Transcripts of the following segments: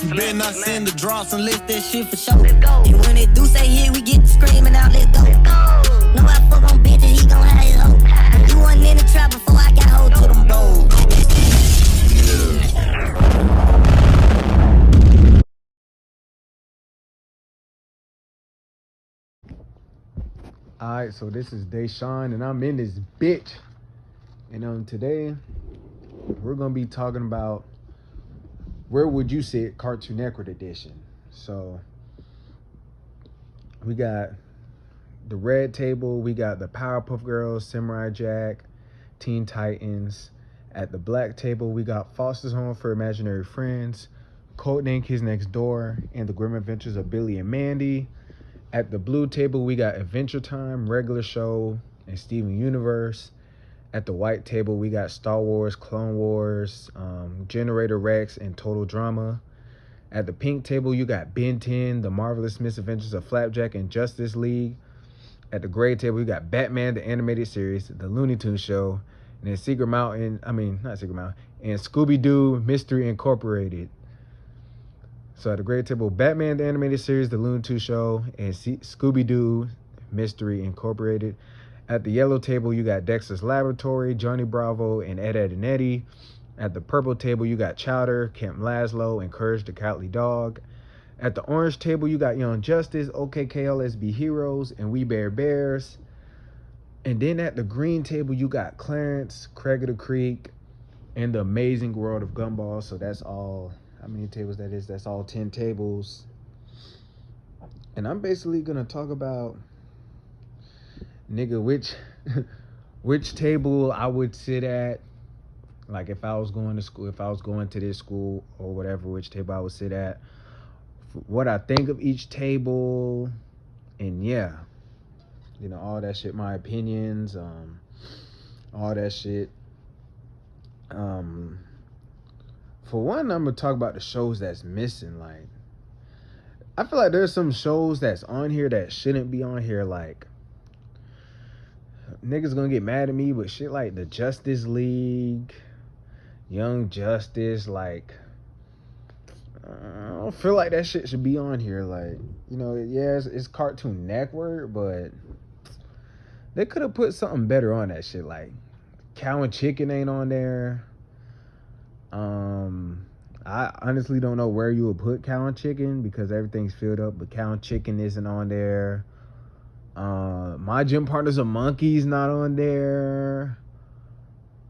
You better not send the drops unless that shit for sure. And when they do say yeah, we get to screaming out, let's go. No, I fuck on bitches, he gon' have his hoe. You wasn't in the trap before I got hold to them bros. Alright, so this is Deshaun, and I'm in this bitch. And today, we're going to be talking about Where Would You Sit Cartoon Network Edition. So, we got the red table, we got the Powerpuff Girls, Samurai Jack, Teen Titans. At the black table, we got Foster's Home for Imaginary Friends, Codename Kids Next Door, and The Grim Adventures of Billy and Mandy. At the blue table, we got Adventure Time, Regular Show, and Steven Universe. At the white table, we got Star Wars, Clone Wars, Generator Rex, and Total Drama. At the pink table, you got Ben 10, The Marvelous Misadventures of Flapjack, and Justice League. At the gray table, you got Batman, the Animated Series, The Looney Tunes Show, and then not Secret Mountain, and Scooby-Doo Mystery Incorporated. So at the gray table, Batman, the Animated Series, The Looney Tunes Show, and Scooby-Doo Mystery Incorporated. At the yellow table, you got Dexter's Laboratory, Johnny Bravo, and Ed, Edd n Eddy. At the purple table, you got Chowder, Camp Lazlo, and Courage the Cowardly Dog. At the orange table, you got Young Justice, OKKLSB Heroes, and We Bare Bears. And then at the green table, you got Clarence, Craig of the Creek, and The Amazing World of Gumball. So that's all. How many tables that is? That's all 10 tables. And I'm basically gonna talk about, nigga, which table I would sit at. Like if I was going to school, if I was going to this school or whatever, which table I would sit at. What I think of each table, and yeah, you know, all that shit, my opinions, all that shit. For one, I'm gonna talk about the shows that's missing. Like, I feel like there's some shows that's on here that shouldn't be on here. Like, niggas gonna get mad at me, but shit like the Justice League, Young Justice, like, I don't feel like that shit should be on here. Like, you know, yeah, it's Cartoon Network, but they could have put something better on that shit. Like, Cow and Chicken ain't on there. I honestly don't know where you would put Cow and Chicken because everything's filled up, but Cow and Chicken isn't on there. My Gym Partners of Monkeys not on there.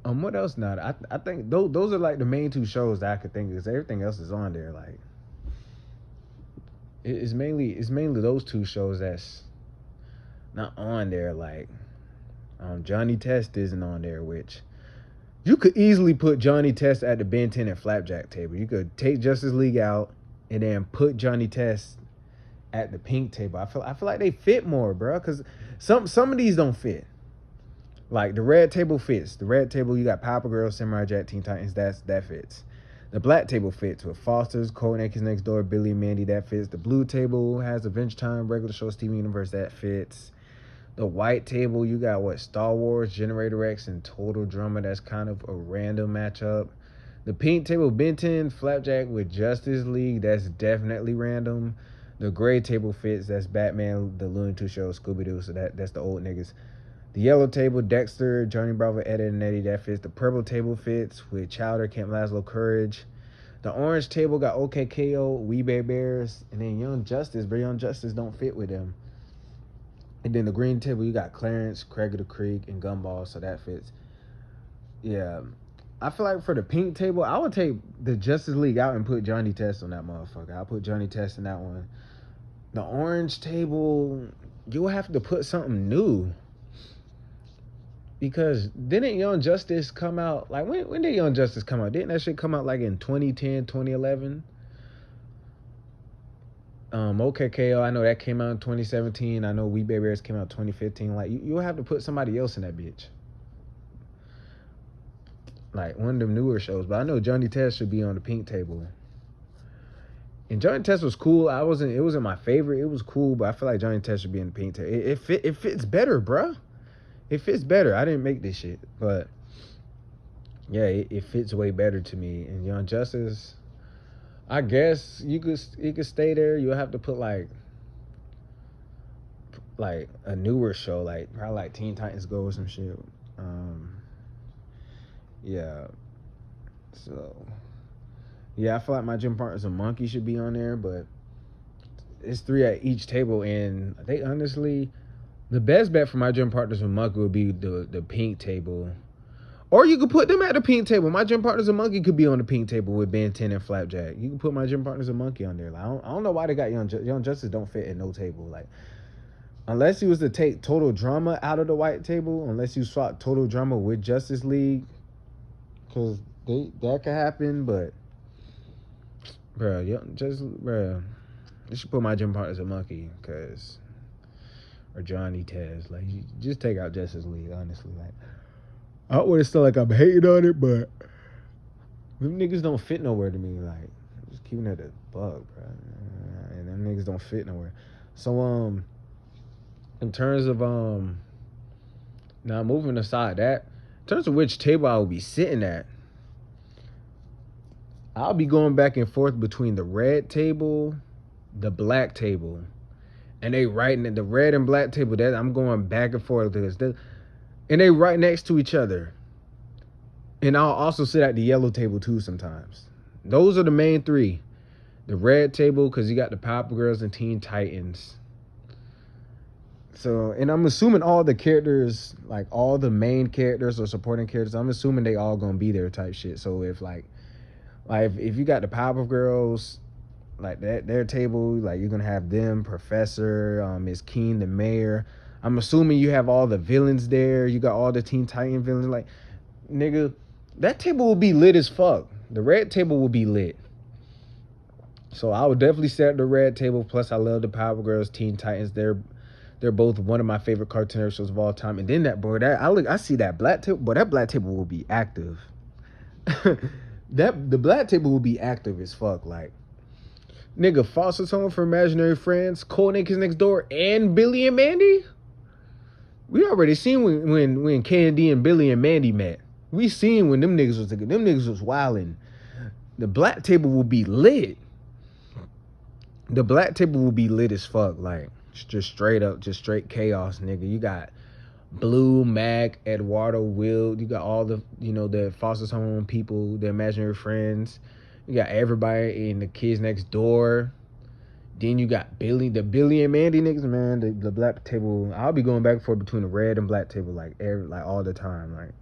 What else not? I think those are like the main two shows that I could think of, because everything else is on there. Like, it's mainly those two shows that's not on there. Like, Johnny Test isn't on there, which you could easily put Johnny Test at the Ben 10 and Flapjack table. You could take Justice League out and then put Johnny Test at the pink table. I feel like they fit more, bro, because some of these don't fit. Like, the red table fits. The red table, you got Powerpuff Girls, Samurai Jack, Teen Titans. That fits. The black table fits with Foster's, Codename Kids Next Door, Billy and Mandy. That fits. The blue table has Adventure Time, Regular Show, Steven Universe. That fits. The white table, you got Star Wars, Generator X, and Total Drama. That's kind of a random matchup. The pink table, Ben 10, Flapjack with Justice League. That's definitely random. The gray table fits. That's Batman, the Looney Tunes Show, Scooby-Doo. So that's the old niggas. The yellow table, Dexter, Johnny Bravo, Ed, Edd n Eddy. That fits. The purple table fits with Chowder, Camp Lazlo, Courage. The orange table got OKKO, We Bare Bears, and then Young Justice. But Young Justice don't fit with them. And then the green table, you got Clarence, Craig of the Creek, and Gumball, so that fits. Yeah. I feel like for the pink table, I would take the Justice League out and put Johnny Test on that motherfucker. I'll put Johnny Test in that one. The orange table, you'll have to put something new. Because didn't Young Justice come out, like, when did Young Justice come out? Didn't that shit come out like in 2010, 2011? OKKO, I know that came out in 2017. I know We Bare Bears came out in 2015. Like, you'll have to put somebody else in that bitch. Like, one of them newer shows. But I know Johnny Test should be on the pink table. And Johnny Test was cool. It wasn't my favorite. It was cool, but I feel like Johnny Test should be in the pink table. It fits better, bruh. It fits better. I didn't make this shit. But, yeah, it fits way better to me. And Young Justice, I guess you could stay there. You'll have to put like a newer show, like probably like Teen Titans Go or some shit. Yeah. So yeah, I feel like my gym partner's a monkey should be on there, but it's 3 at each table, and they honestly, the best bet for my gym partners with monkey would be the pink table. Or you could put them at the pink table. My gym partner's a monkey could be on the pink table with Ben 10 and Flapjack. You can put my gym partner's a monkey on there. Like, I don't know why they got Young Justice don't fit in no table. Like, unless you was to take Total Drama out of the white table, unless you swap Total Drama with Justice League, because that could happen. But, bro, you should put my gym partner as a monkey, or Johnny Tez. Like, you just take out Justice League, honestly. Like, I don't want to sound like I'm hating on it, but them niggas don't fit nowhere to me. Like, I'm just keeping it a bug, bro. And them niggas don't fit nowhere. So, in terms of, now moving aside that, in terms of which table I will be sitting at, I'll be going back and forth between the red table, the black table, and they right in the red and black table. That I'm going back and forth because and they right next to each other. And I'll also sit at the yellow table too sometimes. Those are the main 3. The red table, because you got the Powerpuff Girls and Teen Titans. So, and I'm assuming all the characters, like all the main characters or supporting characters, I'm assuming they all gonna be there type shit. So if if you got the Powerpuff Girls, like their table, like you're gonna have them, Professor, Miss Keen, the mayor. I'm assuming you have all the villains there. You got all the Teen Titan villains. Like, nigga, that table will be lit as fuck. The red table will be lit. So I would definitely sit at the red table. Plus, I love the Powerpuff Girls, Teen Titans. They're both one of my favorite cartoon shows of all time. And then I see that black table. But that black table will be active. The black table will be active as fuck. Like, nigga, Foster's Home for Imaginary Friends, Cold Niggas Next Door, and Billy and Mandy. We already seen when Candy and Billy and Mandy met. We seen when them niggas was wildin'. The black table will be lit. The black table will be lit as fuck. Like, just straight chaos, nigga. You got Blue, Mac, Eduardo, Will. You got all the, the Foster's Home people, the Imaginary Friends. You got everybody in the Kids Next Door. Then you got the Billy and Mandy niggas, man. The black table, I'll be going back and forth between the red and black table, like all the time, like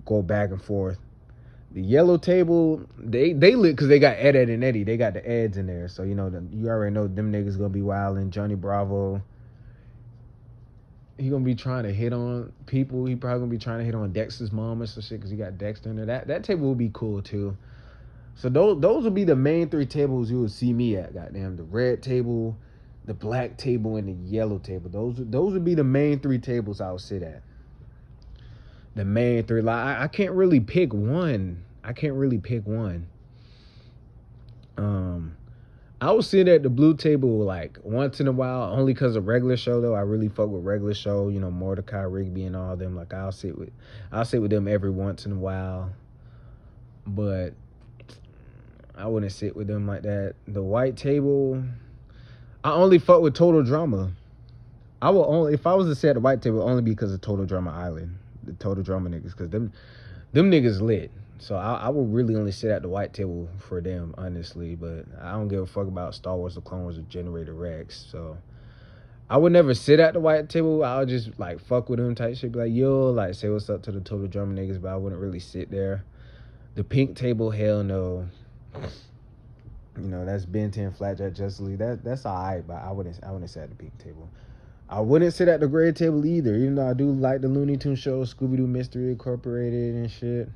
go back and forth. The yellow table, they lit because they got Ed and Eddie. They got the Eds in there, so you already know them niggas gonna be wildin'. Johnny Bravo, he gonna be trying to hit on people. He probably gonna be trying to hit on Dexter's mom or some shit because he got Dexter in there. That table will be cool too. So those will be the main 3 tables you will see me at. Goddamn, the red table, the black table, and the yellow table. Those would be the main 3 tables I would sit at. The main 3. Like, I can't really pick one. I would sit at the blue table like once in a while, only because of regular show though. I really fuck with regular show. Mordecai, Rigby, and all them. Like, I'll sit with them every once in a while, but I wouldn't sit with them like that. The white table, I only fuck with Total Drama. I will only, if I was to sit at the white table, only because of Total Drama Island, the Total Drama niggas, because them niggas lit. So I will really only sit at the white table for them, honestly. But I don't give a fuck about Star Wars: The Clone Wars or Generator Rex. So I would never sit at the white table. I'll just like fuck with them type shit. Be like, yo, like say what's up to the Total Drama niggas, but I wouldn't really sit there. The pink table, hell no. That's Ben 10, Flapjack, Justice League. That's alright, but I wouldn't sit at the pink table. I wouldn't sit at the gray table either, even though I do like the Looney Tunes show, Scooby-Doo Mystery Incorporated and shit.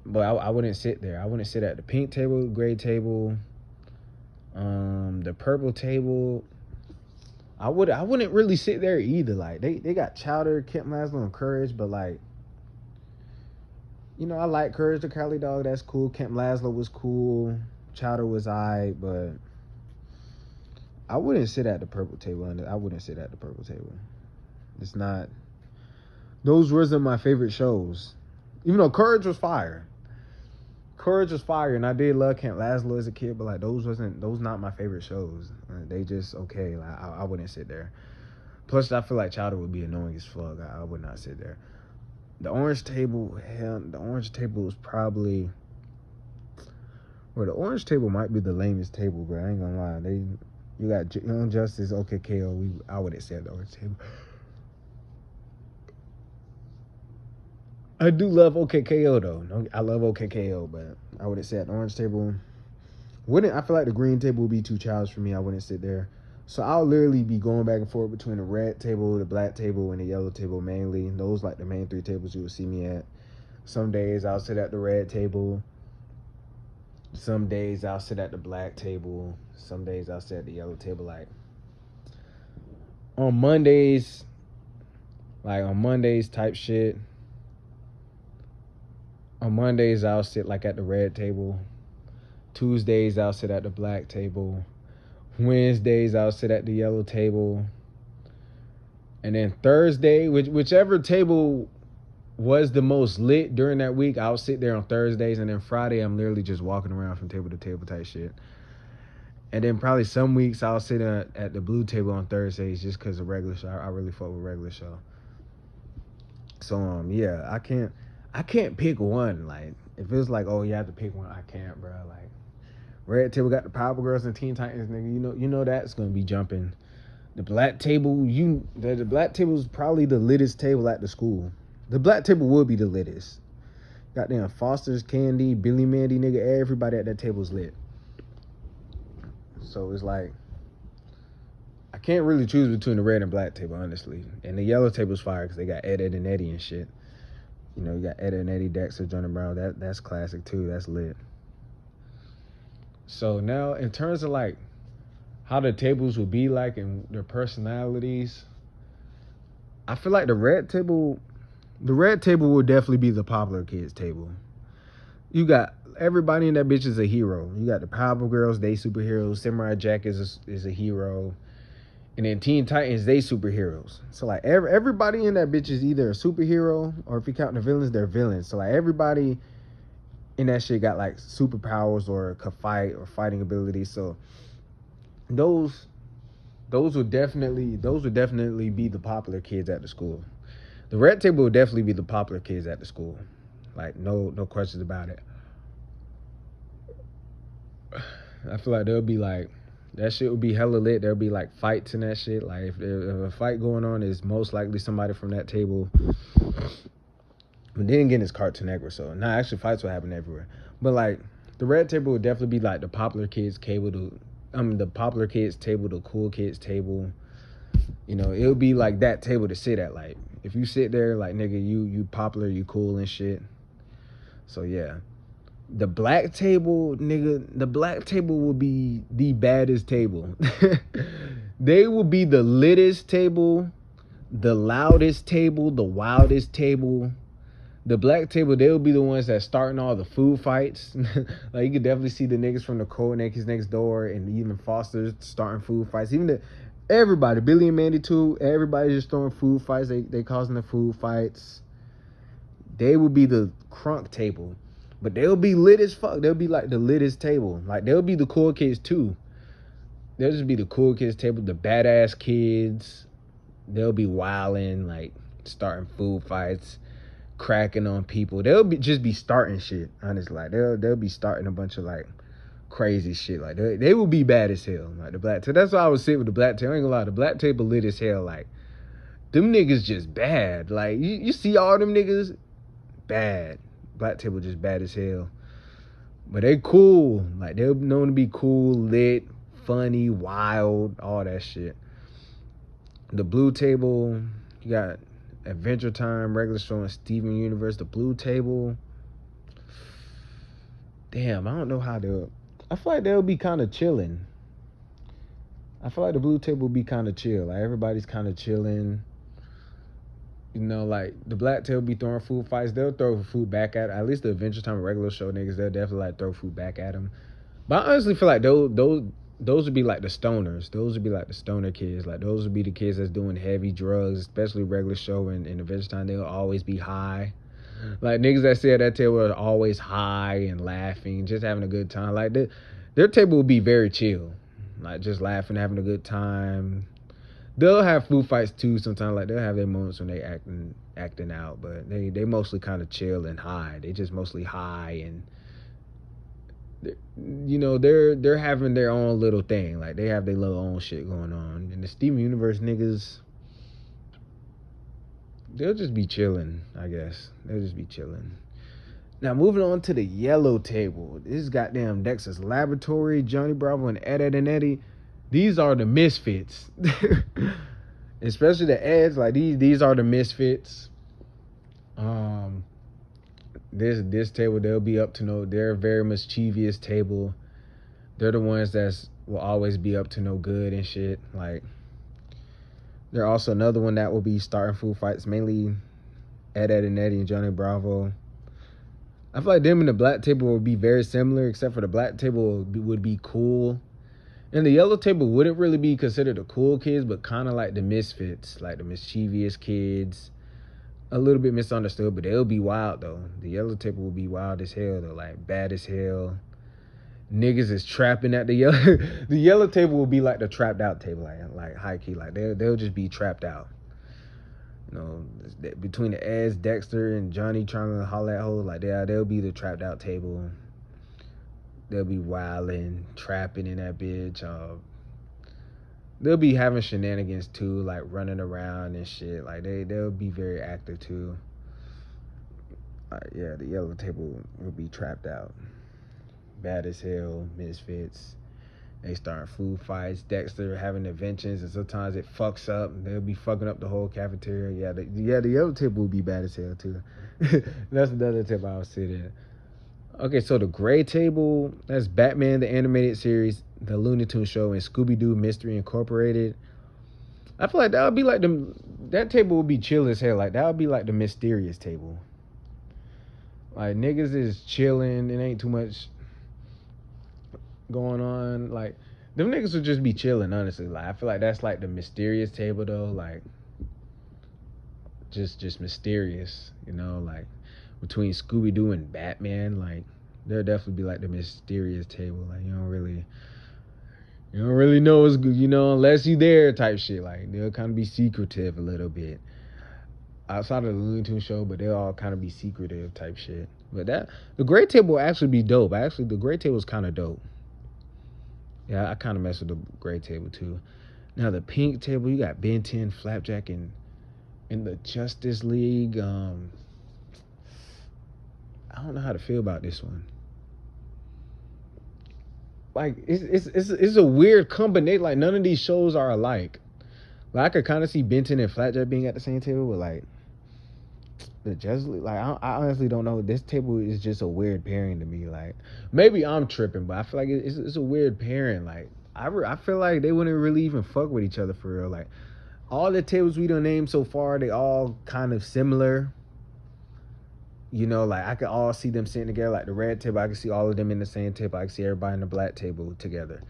But I wouldn't sit there. I wouldn't sit at the pink table, gray table, the purple table. I wouldn't really sit there either. Like, they got Chowder, Kent Laszlo, and Courage, but like, I like Courage the Cowardly Dog. That's cool. Kent Laszlo was cool. Chowder was alright, but I wouldn't sit at the purple table. I wouldn't sit at the purple table. It's not. Those wasn't my favorite shows. Even though Courage was fire. Courage was fire, and I did love Camp Lazlo as a kid, but like those not my favorite shows. They just okay. Like I wouldn't sit there. Plus, I feel like Chowder would be annoying as fuck. I would not sit there. The Orange Table, hell, the Orange Table is probably. Well, the Orange Table might be the lamest table, bro. I ain't gonna lie. You got Young Justice, OKKO. I would accept the Orange Table. I do love OKKO though. I love OKKO, but I would accept the Orange Table. I feel like the Green Table would be too childish for me. I wouldn't sit there. So I'll literally be going back and forth between the Red Table, the Black Table, and the Yellow Table mainly. Those like the main 3 tables you will see me at. Some days I'll sit at the Red Table. Some days I'll sit at the Black Table. Some days I'll sit at the Yellow Table. Like on Mondays type shit. On Mondays I'll sit like at the Red Table. Tuesdays I'll sit at the Black Table. Wednesdays I'll sit at the Yellow Table. And then Thursday, whichever table was the most lit during that week, I'll sit there on Thursdays. And then Friday, I'm literally just walking around from table to table type shit. And then probably some weeks I'll sit at the Blue Table on Thursdays just because of regular show. I really fuck with regular show. So yeah, I can't pick one. Like if it's like, oh you have to pick one, I can't, bro. Like Red Table got the Powerpuff Girls and Teen Titans, nigga. You know that's gonna be jumping. The Black Table, the Black Table is probably the littest table at the school. The Black Table will be the littest. Goddamn Foster's, Candy, Billy Mandy, nigga, everybody at that table's lit. So it's like, I can't really choose between the Red and Black Table, honestly. And the Yellow Table's fire because they got Ed, and Eddie and shit. You know, you got Ed and Eddie, Dexter, Johnny Brown. That's classic too. That's lit. So now, in terms of like how the tables will be like and their personalities, I feel like the Red Table will definitely be the popular kids table. You got everybody in that bitch is a hero. You got the Powerpuff Girls, they superheroes. Samurai Jack is a hero. And then Teen Titans, they superheroes. So like everybody in that bitch is either a superhero, or if you count the villains, they're villains. So like everybody in that shit got like superpowers or could fight or fighting abilities. So those would definitely be the popular kids at the school. The Red Table would definitely be the popular kids at the school. Like no questions about it. I feel like there'll be like, that shit would be hella lit. There'll be like fights and that shit. Like if a fight going on, is most likely somebody from that table. But then again, it's Cartoon Network, so actually fights will happen everywhere. But like the Red Table would definitely be like the popular kids table, the popular kids table, the cool kids table. You know, it would be like that table to sit at. Like if you sit there, like nigga, you popular, you cool and shit. So yeah. The Black Table, nigga, the Black Table will be the baddest table. They will be the littest table, the loudest table, the wildest table. The Black Table, they'll be the ones that starting all the food fights. Like you could definitely see the niggas from the Cold Niggas Next Door and even Foster's starting food fights. Even everybody, Billy and Mandy too, everybody just throwing food fights. They causing the food fights. They will be the Crunk Table. But they'll be lit as fuck. They'll be like the littest table. Like they'll be the cool kids too. They'll just be the cool kids table, the badass kids. They'll be wilding, like starting food fights, cracking on people. They'll just be starting shit, honestly. Like they'll be starting a bunch of like crazy shit. Like they will be bad as hell. Like the Black Table. That's why I would sit with the Black Table. I ain't gonna lie, the Black Table lit as hell. Like them niggas just bad. Like you see all them niggas bad. Black Table just bad as hell. But they cool. Like they're known to be cool, lit, funny, wild, all that shit. The Blue Table, you got Adventure Time, Regular Show, and Steven Universe. The Blue Table, damn, I don't know how they'll. I feel like they'll be kind of chilling. I feel like the Blue Table will be kind of chill. Like everybody's kind of chilling. You know, like the Black Table be throwing food fights. They'll throw food back at least the Adventure Time and Regular Show niggas. They'll definitely like throw food back at them. But I honestly feel like those would be like the stoners. Those would be like the stoner kids. Like those would be the kids that's doing heavy drugs, especially Regular Show and Adventure Time. They'll always be high. Like niggas that sit at that table are always high and laughing, just having a good time. Like their table will be very chill, like just laughing, having a good time. They'll have food fights too sometimes. Like they'll have their moments when they acting out, but they mostly kind of chill and high. They just mostly high and they're having their own little thing. Like they have their little own shit going on. And the Steven Universe niggas, they'll just be chilling, I guess. They'll just be chilling. Now moving on to the yellow table. This is goddamn Dexter's Laboratory, Johnny Bravo, and Ed and Eddie. These are the misfits. Especially the Eds, like these are the misfits. This table, they'll be up to no, they're a very mischievous table. They're the ones that will always be up to no good and shit. Like, they're also another one that will be starting food fights, mainly Ed and Eddie and Johnny Bravo. I feel like them and the black table would be very similar, except for the black table would be cool. And the yellow table wouldn't really be considered the cool kids, but kind of like the misfits, like the mischievous kids. A little bit misunderstood, but they'll be wild though. The yellow table will be wild as hell though, like bad as hell. Niggas is trapping at the yellow. The yellow table will be like the trapped out table, like high key, like they'll just be trapped out. You know, between the Eds, Dexter, and Johnny trying to holler at hoes, like they'll be the trapped out table. They'll be wilding, trapping in that bitch. They'll be having shenanigans too, like running around and shit. Like they'll be very active too. Yeah, the yellow table will be trapped out. Bad as hell, misfits. They start food fights. Dexter having inventions, and sometimes it fucks up. And they'll be fucking up the whole cafeteria. The yellow table will be bad as hell too. That's another table I'll sit in. Okay, so the gray table, that's Batman the Animated Series, the Looney Tunes Show, and Scooby-Doo Mystery Incorporated. I feel like that would be like that table would be chill as hell. Like that would be like the mysterious table. Like niggas is chilling, it ain't too much going on. Like them niggas would just be chilling, honestly. Like I feel like that's like the mysterious table though. Like just mysterious, like between Scooby-Doo and Batman, like they'll definitely be like the mysterious table. Like you don't really know what's good, unless you there type shit. Like they'll kind of be secretive a little bit outside of the Looney Tunes Show, but they'll all kind of be secretive type shit. But the gray table will actually be dope. The gray table is kind of dope. Yeah, I kind of mess with the gray table too. Now the pink table, you got Ben 10, Flapjack, and in the Justice League. I don't know how to feel about this one. Like it's a weird combination. Like none of these shows are alike. Like I could kind of see Benton and Flapjack being at the same table, but like the Justice League, like I honestly don't know. This table is just a weird pairing to me. Like maybe I'm tripping, but I feel like it's a weird pairing. Like I feel like they wouldn't really even fuck with each other for real. Like all the tables we done named so far, they all kind of similar. Like I could all see them sitting together. Like the red table, I can see all of them in the same table. I can see everybody in the black table together.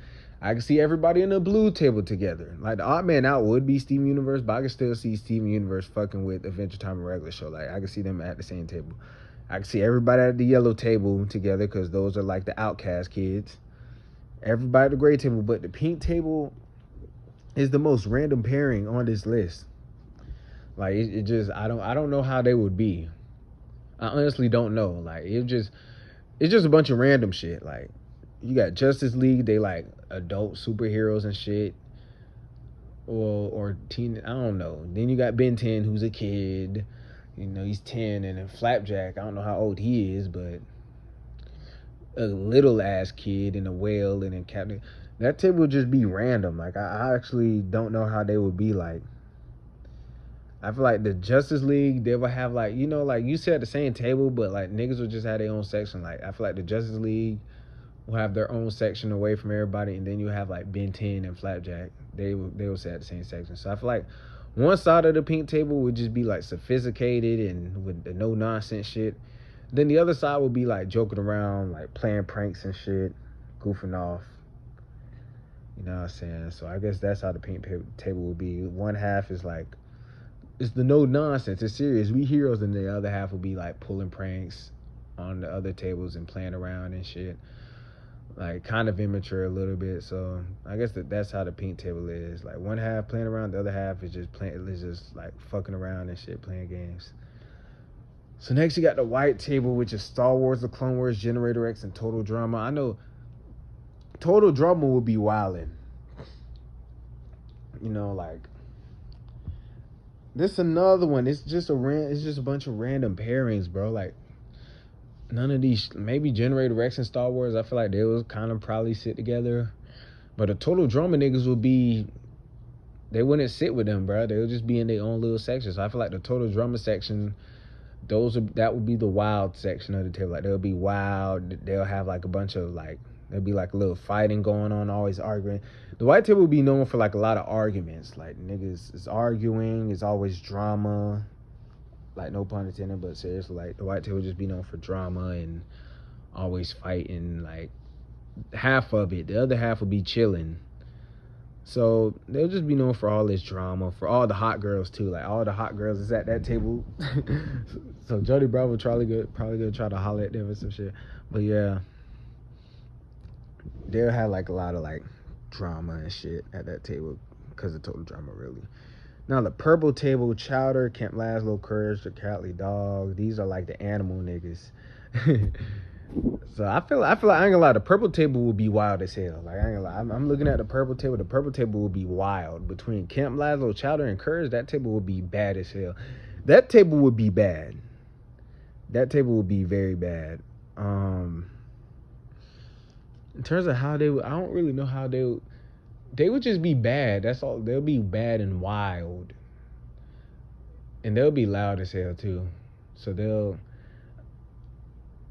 I can see everybody in the blue table together. Like the odd man out would be Steven Universe, but I can still see Steven Universe fucking with Adventure Time and Regular Show. Like I can see them at the same table. I can see everybody at the yellow table together because those are like the outcast kids. Everybody at the gray table, but the pink table is the most random pairing on this list. Like it just I don't know how they would be. I honestly don't know. Like it's just a bunch of random shit. Like you got Justice League, they like adult superheroes and shit, or teen. I don't know. Then you got Ben 10, who's a kid. He's 10, and then Flapjack. I don't know how old he is, but a little ass kid, and a whale, and then Captain. That table would just be random. Like I actually don't know how they would be like. I feel like the Justice League, they will have like, like you sit at the same table, but like niggas will just have their own section. Like I feel like the Justice League will have their own section away from everybody, and then you have like Ben 10 and Flapjack. They will sit at the same section. So I feel like one side of the pink table would just be like sophisticated and with the no nonsense shit. Then the other side would be like joking around, like playing pranks and shit, goofing off. You know what I'm saying? So I guess that's how the pink table would be. One half is like it's the no nonsense. It's serious. We heroes, and the other half will be like pulling pranks on the other tables and playing around and shit. Like kind of immature a little bit. So I guess that's how the pink table is. Like one half playing around, the other half is just playing. It's just like fucking around and shit, playing games. So next you got the white table, which is Star Wars, The Clone Wars, Generator X, and Total Drama. I know Total Drama will be wildin'. You know, like this another one. It's just a bunch of random pairings, bro. Like none of these, maybe Generator X and Star Wars, I feel like they will kind of probably sit together. But the Total Drama niggas would be, they wouldn't sit with them, bro. They would just be in their own little section. So I feel like the Total Drama section, that would be the wild section of the table. Like they'll be wild. They'll have like a bunch of like, there'll be like a little fighting going on, always arguing. The white table would be known for like a lot of arguments. Like niggas is arguing, it's always drama. Like no pun intended, but seriously, like the white table would just be known for drama and always fighting. Like half of it, the other half would be chilling. So they'll just be known for all this drama, for all the hot girls too. Like all the hot girls is at that table. So Jody Bravo probably gonna try to holler at them or some shit. But yeah, they'll have like a lot of like drama and shit at that table because of Total Drama, really. Now the purple table, Chowder, Camp Lazlo, Courage, the Cowardly Dog. These are like the animal niggas. So I feel like I ain't gonna lie, the purple table will be wild as hell. Like I ain't gonna lie, I'm looking at the purple table. The purple table will be wild. Between Camp Lazlo, Chowder, and Courage, that table will be bad as hell. That table would be bad. That table would be very bad. In terms of how they would, I don't really know how they would just be bad. That's all. They'll be bad and wild. And they'll be loud as hell too. So they'll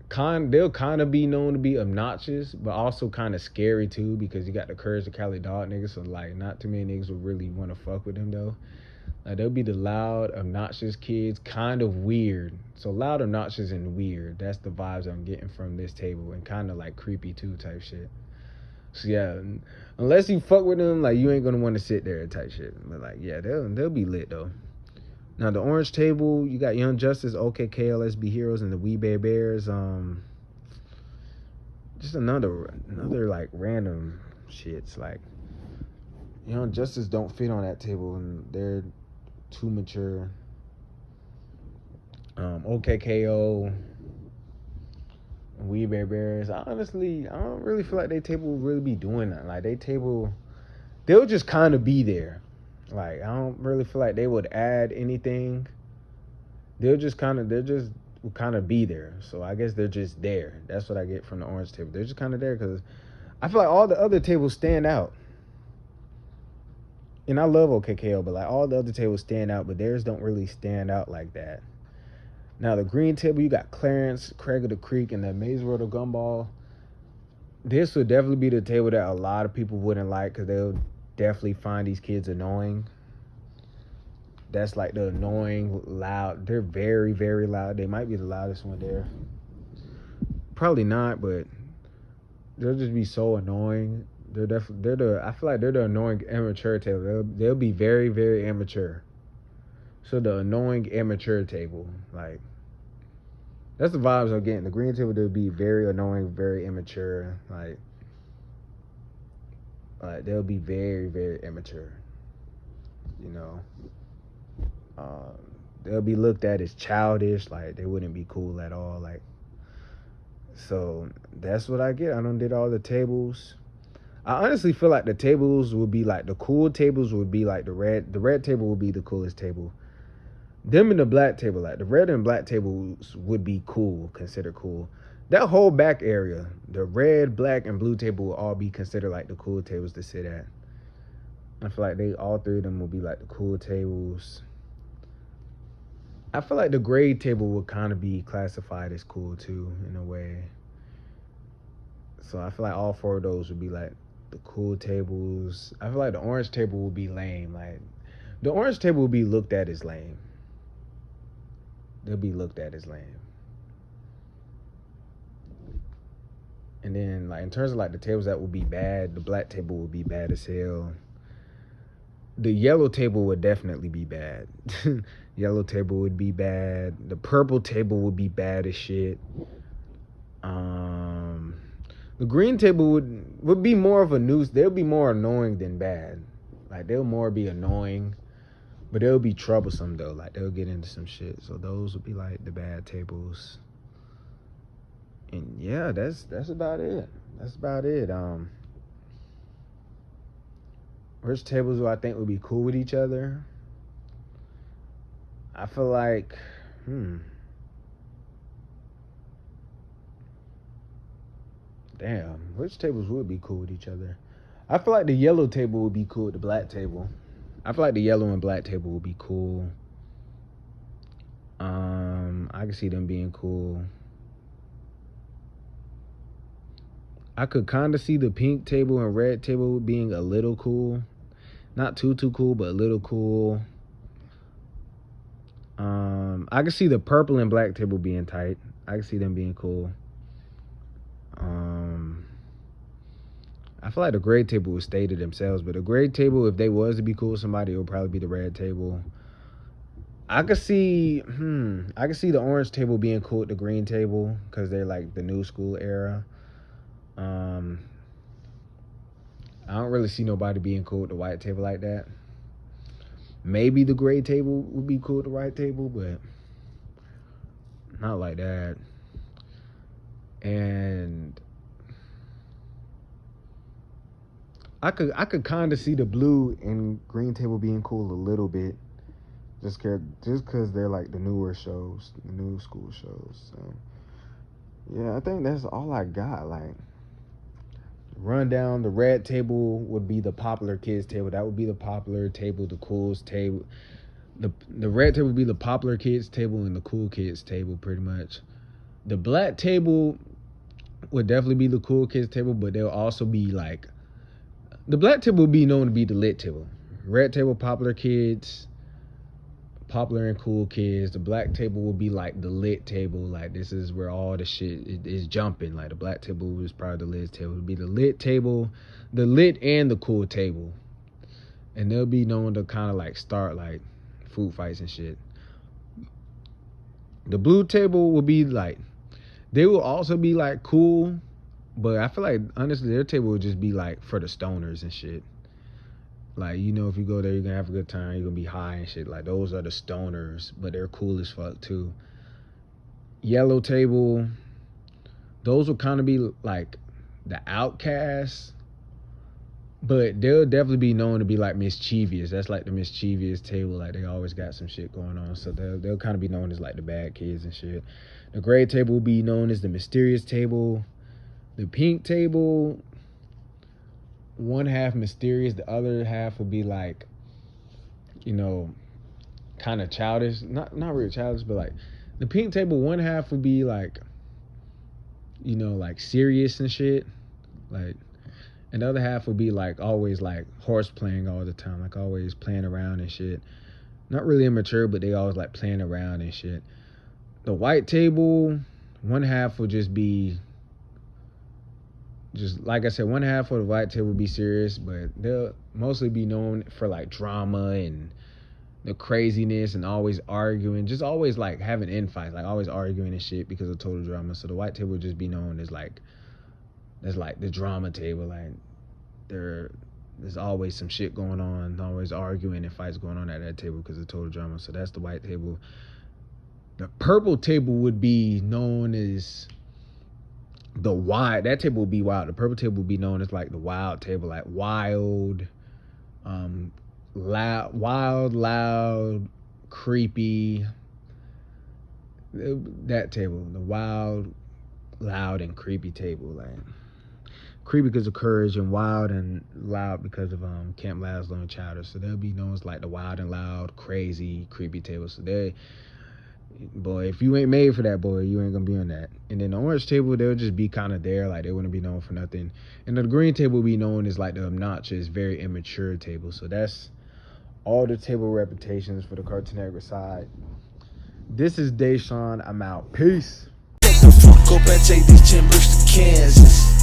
kind of be known to be obnoxious, but also kind of scary too, because you got the Courage the Cali Dog niggas. So like not too many niggas would really want to fuck with them though. Like they'll be the loud, obnoxious kids, kind of weird. So loud, obnoxious, and weird. That's the vibes I'm getting from this table, and kind of like creepy too type shit. So yeah, unless you fuck with them, like you ain't gonna want to sit there type shit. But like yeah, they'll be lit though. Now the orange table, you got Young Justice, OKK, LSB Heroes, and the We Bear Bears. Just another like random shits. Like Young Justice don't fit on that table, and they're too mature. OKKO, We Bear Bears. Honestly, I don't really feel like they table will really be doing that. Like they'll just kind of be there. Like I don't really feel like they would add anything. They'll just kind of be there. So I guess they're just there. That's what I get from the orange table. They're just kind of there because I feel like all the other tables stand out. And I love OKKO, but like all the other tables stand out, but theirs don't really stand out like that. Now the green table, you got Clarence, Craig of the Creek, and the Maze World of Gumball. This would definitely be the table that a lot of people wouldn't like because they'll definitely find these kids annoying. That's like the annoying, loud. They're very, very loud. They might be the loudest one there. Probably not, but they'll just be so annoying. I feel like they're the annoying immature table. They'll be very, very immature. So the annoying immature table, like that's the vibes I'm getting. The green table, they'll be very annoying, very immature. Like they'll be very, very immature. You know, they'll be looked at as childish. Like they wouldn't be cool at all. Like so that's what I get. I done did all the tables. I honestly feel like the tables would be like the cool tables would be like the red table would be the coolest table. Them and the black table, like the red and black tables would be cool, considered cool. That whole back area, the red, black, and blue table will all be considered like the cool tables to sit at. I feel like all three of them will be like the cool tables. I feel like the gray table would kind of be classified as cool too, in a way. So I feel like all four of those would be like the cool tables. I feel like the orange table would be lame. Like the orange table would be looked at as lame. They'll be looked at as lame. And then like in terms of like the tables that would be bad, the black table would be bad as hell. the yellow table would definitely be bad. Yellow table would be bad. The purple table would be bad as shit. The green table would be more of a nuisance. They'll be more annoying than bad. Like, they'll more be annoying, but they'll be troublesome though. Like, they'll get into some shit. So those would be like the bad tables. And yeah, that's about it. That's about it. Which tables do I think would be cool with each other? I feel like, damn, which tables would be cool with each other? I feel like the yellow table would be cool with the black table. I feel like the yellow and black table would be cool. I can see them being cool. I could kind of see the pink table and red table being a little cool. Not too cool, but a little cool. I can see the purple and black table being tight. I can see them being cool. I feel like the gray table would stay to themselves, but the gray table, if they was to be cool with somebody, it would probably be the red table. I could see the orange table being cool with the green table because they're like the new school era. I don't really see nobody being cool with the white table like that. Maybe the gray table would be cool with the white table, but not like that. And I could kind of see the blue and green table being cool a little bit, just because they're like the newer shows, the new school shows. So yeah, I think that's all I got. Like, rundown, the red table would be the popular kids table. That would be the popular table, the coolest table. The red table would be the popular kids table and the cool kids table, pretty much. The black table would definitely be the cool kids table, but they'll also be like, the black table would be known to be the lit table. Red table, popular kids, popular and cool kids. The black table will be like the lit table. Like, this is where all the shit is jumping. Like, the black table is probably the lit table. It would be the lit table, the lit and the cool table. And they'll be known to kind of like start like food fights and shit. The blue table will be like, they will also be like cool, but I feel like honestly their table would just be like for the stoners and shit. Like, you know, if you go there, you're gonna have a good time, you're gonna be high and shit. Like, those are the stoners, but they're cool as fuck too. Yellow table, those will kind of be like the outcasts, but they'll definitely be known to be like mischievous. That's like the mischievous table. Like, they always got some shit going on, so they'll kind of be known as like the bad kids and shit. The gray table will be known as the mysterious table. The pink table, one half mysterious, the other half would be like, you know, kind of childish. Not really childish, but like the pink table, one half would be like, you know, like serious and shit. Like, and the other half would be like always like horse playing all the time, like always playing around and shit. Not really immature, but they always like playing around and shit. The white table, one half would just be, just like I said, one half of the white table would be serious, but they'll mostly be known for like drama and the craziness and always arguing, just always like having infights, like always arguing and shit because of total drama. So the white table would just be known as like, that's like the drama table. Like, there's always some shit going on, always arguing and fights going on at that table because of total drama. So that's the white table. The purple table would be known as the wild. That table would be wild. The purple table would be known as like the wild table, like wild, loud, creepy. That table, the wild, loud, and creepy table. Like, creepy because of Courage, and wild and loud because of Camp Lazlo and Chowder. So they'll be known as like the wild and loud, crazy, creepy table. So they, boy, if you ain't made for that, boy, you ain't gonna be on that. And then the orange table, they'll just be kind of there, like they wouldn't be known for nothing. And the green table will be known as like the obnoxious, very immature table. So that's all the table reputations for the Cartoon Network side. This is Deshaun. I'm out. Peace. Fuck up at JD Chambers to Kansas.